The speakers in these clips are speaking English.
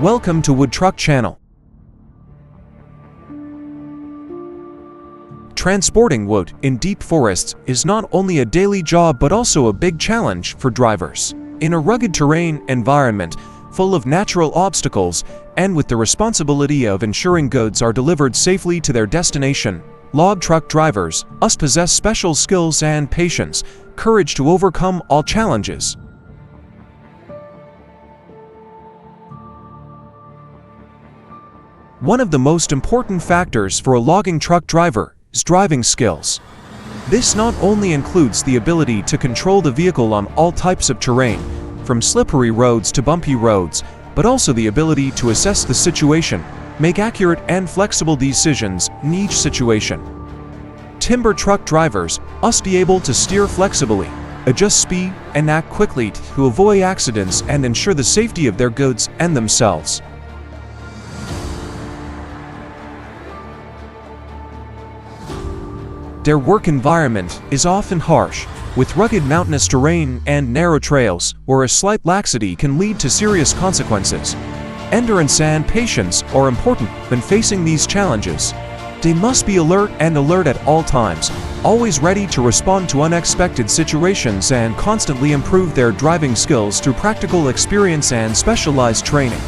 Welcome to Wood Truck Channel. Transporting wood in deep forests is not only a daily job but also a big challenge for drivers. In a rugged terrain environment full of natural obstacles and with the responsibility of ensuring goods are delivered safely to their destination, log truck drivers must possess special skills and patience, courage to overcome all challenges. One of the most important factors for a logging truck driver is driving skills. This not only includes the ability to control the vehicle on all types of terrain, from slippery roads to bumpy roads, but also the ability to assess the situation, make accurate and flexible decisions in each situation. Timber truck drivers must be able to steer flexibly, adjust speed, and act quickly to avoid accidents and ensure the safety of their goods and themselves. Their work environment is often harsh, with rugged mountainous terrain and narrow trails where a slight laxity can lead to serious consequences. Endurance and patience are important when facing these challenges. They must be alert at all times, always ready to respond to unexpected situations and constantly improve their driving skills through practical experience and specialized training.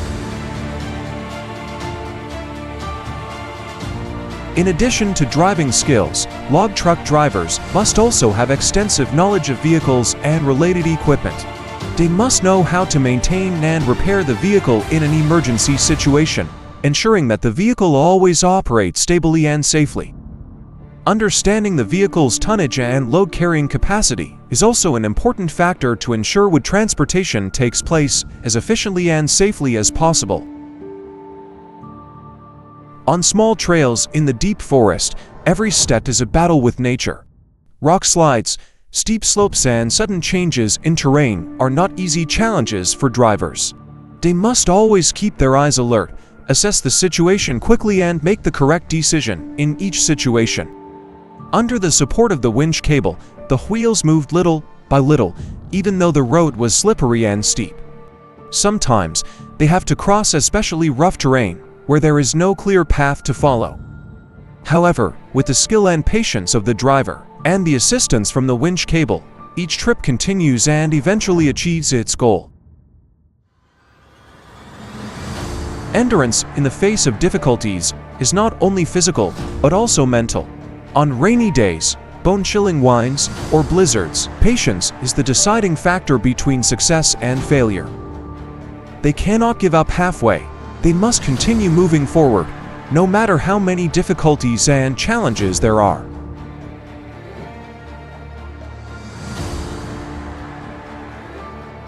In addition to driving skills, log truck drivers must also have extensive knowledge of vehicles and related equipment. They must know how to maintain and repair the vehicle in an emergency situation, ensuring that the vehicle always operates stably and safely. Understanding the vehicle's tonnage and load carrying capacity is also an important factor to ensure wood transportation takes place as efficiently and safely as possible. On small trails in the deep forest, every step is a battle with nature. Rock slides, steep slopes, and sudden changes in terrain are not easy challenges for drivers. They must always keep their eyes alert, assess the situation quickly, and make the correct decision in each situation. Under the support of the winch cable, the wheels moved little by little, even though the road was slippery and steep. Sometimes, they have to cross especially rough terrain, where there is no clear path to follow. However, with the skill and patience of the driver, and the assistance from the winch cable, each trip continues and eventually achieves its goal. Endurance in the face of difficulties is not only physical, but also mental. On rainy days, bone-chilling winds, or blizzards, patience is the deciding factor between success and failure. They cannot give up halfway. They must continue moving forward, no matter how many difficulties and challenges there are.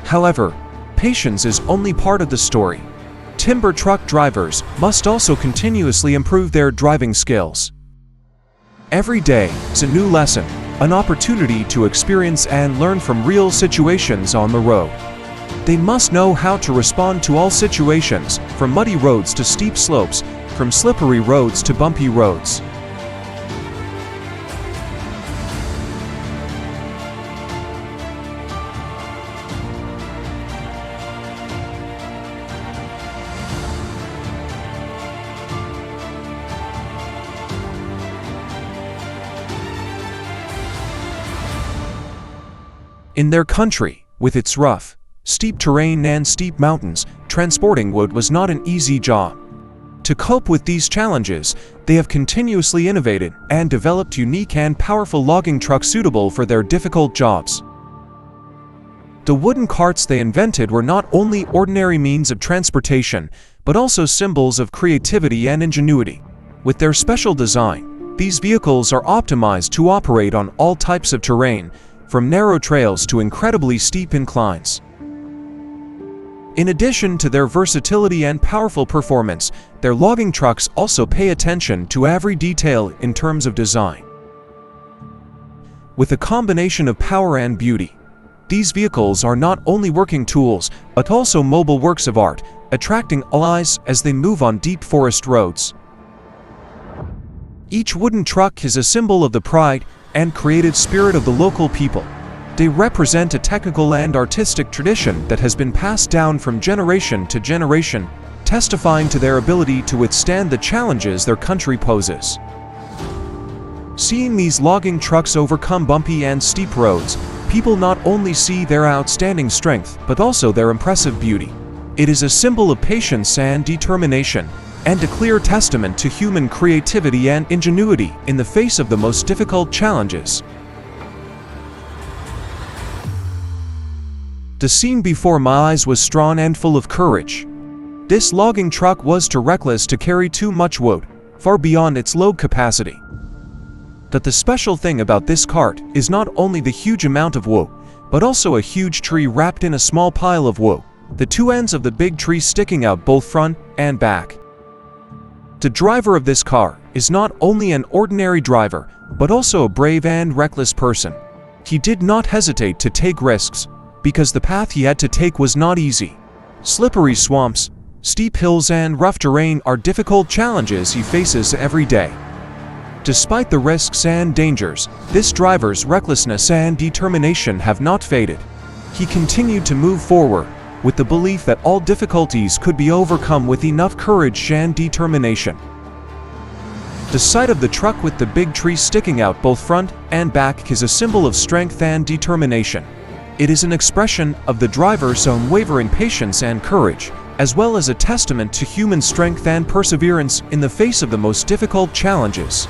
However, patience is only part of the story. Timber truck drivers must also continuously improve their driving skills. Every day is a new lesson, an opportunity to experience and learn from real situations on the road. They must know how to respond to all situations, from muddy roads to steep slopes, from slippery roads to bumpy roads. In their country, with its rough, steep terrain and steep mountains, transporting wood was not an easy job. To cope with these challenges, they have continuously innovated and developed unique and powerful logging trucks suitable for their difficult jobs. The wooden carts they invented were not only ordinary means of transportation, but also symbols of creativity and ingenuity. With their special design, these vehicles are optimized to operate on all types of terrain, from narrow trails to incredibly steep inclines. In addition to their versatility and powerful performance, their logging trucks also pay attention to every detail in terms of design. With a combination of power and beauty, these vehicles are not only working tools, but also mobile works of art, attracting all eyes as they move on deep forest roads. Each wooden truck is a symbol of the pride and creative spirit of the local people. They represent a technical and artistic tradition that has been passed down from generation to generation, testifying to their ability to withstand the challenges their country poses. Seeing these logging trucks overcome bumpy and steep roads, people not only see their outstanding strength but also their impressive beauty. It is a symbol of patience and determination, and a clear testament to human creativity and ingenuity in the face of the most difficult challenges. The scene before my eyes was strong and full of courage. This logging truck was too reckless to carry too much wood, far beyond its load capacity. But the special thing about this cart is not only the huge amount of wood, but also a huge tree wrapped in a small pile of wood, the two ends of the big tree sticking out both front and back. The driver of this car is not only an ordinary driver, but also a brave and reckless person. He did not hesitate to take risks, because the path he had to take was not easy. Slippery swamps, steep hills and rough terrain are difficult challenges he faces every day. Despite the risks and dangers, this driver's recklessness and determination have not faded. He continued to move forward, with the belief that all difficulties could be overcome with enough courage and determination. The sight of the truck with the big tree sticking out both front and back is a symbol of strength and determination. It is an expression of the driver's unwavering patience and courage, as well as a testament to human strength and perseverance in the face of the most difficult challenges.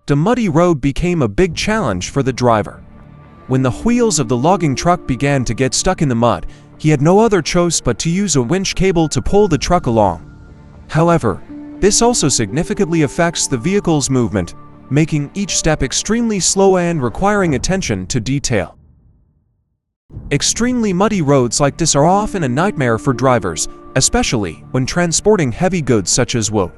The muddy road became a big challenge for the driver. When the wheels of the logging truck began to get stuck in the mud, he had no other choice but to use a winch cable to pull the truck along. However, this also significantly affects the vehicle's movement, making each step extremely slow and requiring attention to detail. Extremely muddy roads like this are often a nightmare for drivers, especially when transporting heavy goods such as wood.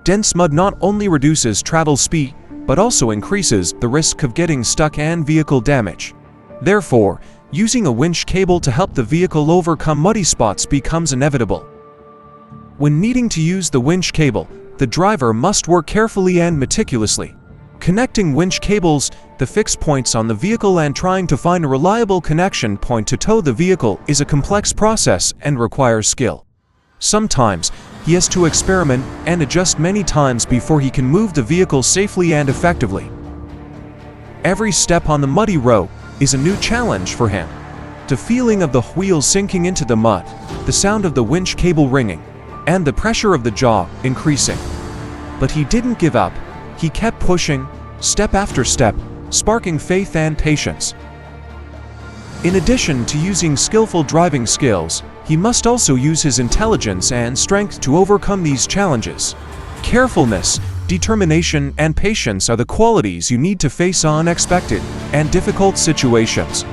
Dense mud not only reduces travel speed, but also increases the risk of getting stuck and vehicle damage. Therefore, using a winch cable to help the vehicle overcome muddy spots becomes inevitable. When needing to use the winch cable, the driver must work carefully and meticulously. Connecting winch cables, the fixed points on the vehicle, and trying to find a reliable connection point to tow the vehicle is a complex process and requires skill. Sometimes, he has to experiment and adjust many times before he can move the vehicle safely and effectively. Every step on the muddy road is a new challenge for him. The feeling of the wheels sinking into the mud, the sound of the winch cable ringing, and the pressure of the jaw increasing. But he didn't give up. He kept pushing, step after step, sparking faith and patience. In addition to using skillful driving skills, he must also use his intelligence and strength to overcome these challenges. Carefulness, determination, and patience are the qualities you need to face unexpected and difficult situations.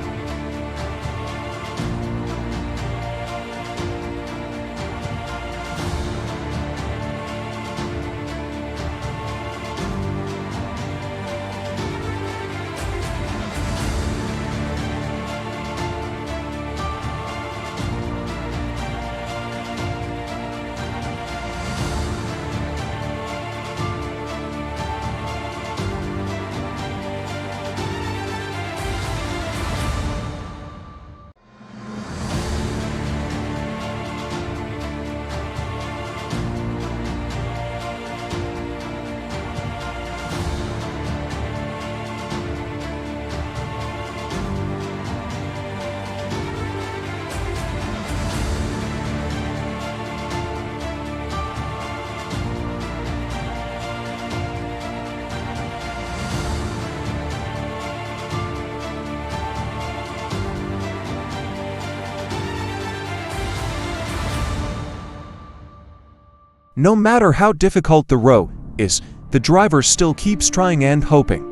No matter how difficult the road is, the driver still keeps trying and hoping.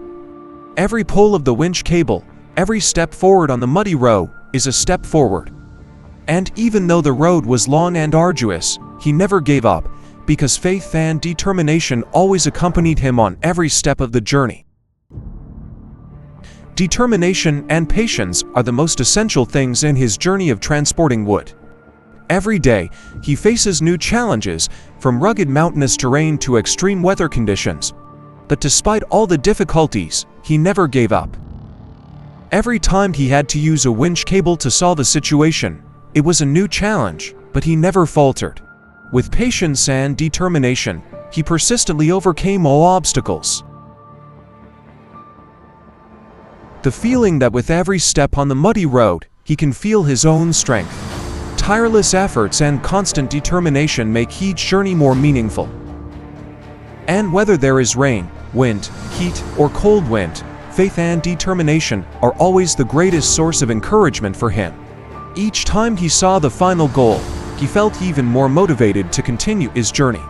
Every pull of the winch cable, every step forward on the muddy road, is a step forward. And even though the road was long and arduous, he never gave up, because faith and determination always accompanied him on every step of the journey. Determination and patience are the most essential things in his journey of transporting wood. Every day, he faces new challenges, from rugged mountainous terrain to extreme weather conditions. But despite all the difficulties, he never gave up. Every time he had to use a winch cable to solve a situation, it was a new challenge, but he never faltered. With patience and determination, he persistently overcame all obstacles. The feeling that with every step on the muddy road, he can feel his own strength. Tireless efforts and constant determination make each journey more meaningful. And whether there is rain, wind, heat, or cold wind, faith and determination are always the greatest source of encouragement for him. Each time he saw the final goal, he felt even more motivated to continue his journey.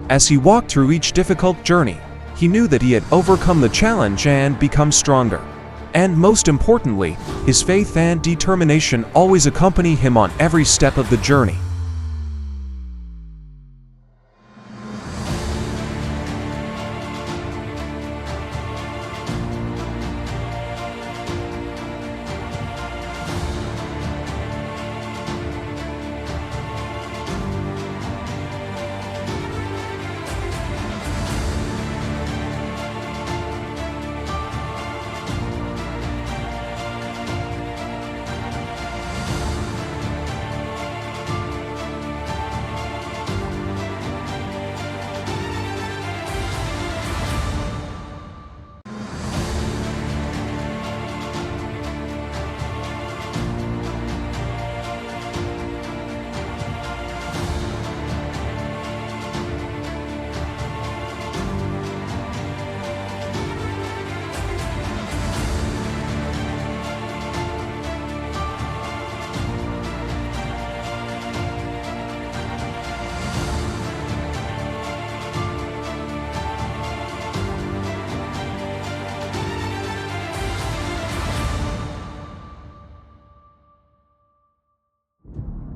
As he walked through each difficult journey, he knew that he had overcome the challenge and become stronger. And most importantly, his faith and determination always accompany him on every step of the journey.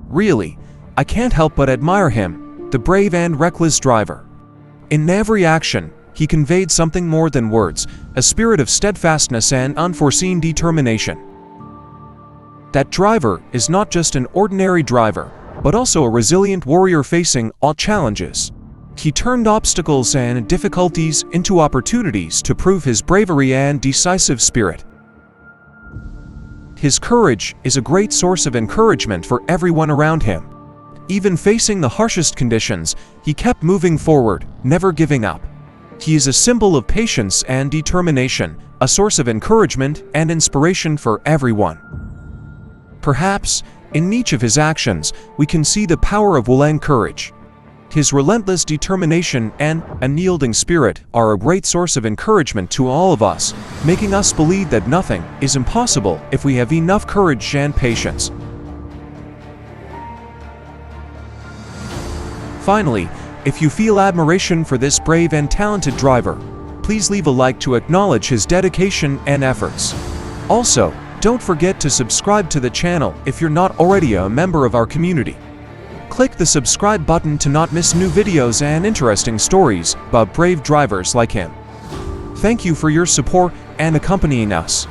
Really, I can't help but admire him, the brave and reckless driver. In every action, he conveyed something more than words, a spirit of steadfastness and unforeseen determination. That driver is not just an ordinary driver, but also a resilient warrior facing all challenges. He turned obstacles and difficulties into opportunities to prove his bravery and decisive spirit. His courage is a great source of encouragement for everyone around him. Even facing the harshest conditions, he kept moving forward, never giving up. He is a symbol of patience and determination, a source of encouragement and inspiration for everyone. Perhaps, in each of his actions, we can see the power of will and courage. His relentless determination and unyielding spirit are a great source of encouragement to all of us, making us believe that nothing is impossible if we have enough courage and patience. Finally, if you feel admiration for this brave and talented driver, please leave a like to acknowledge his dedication and efforts. Also, don't forget to subscribe to the channel if you're not already a member of our community. Click the subscribe button to not miss new videos and interesting stories about brave drivers like him. Thank you for your support and accompanying us.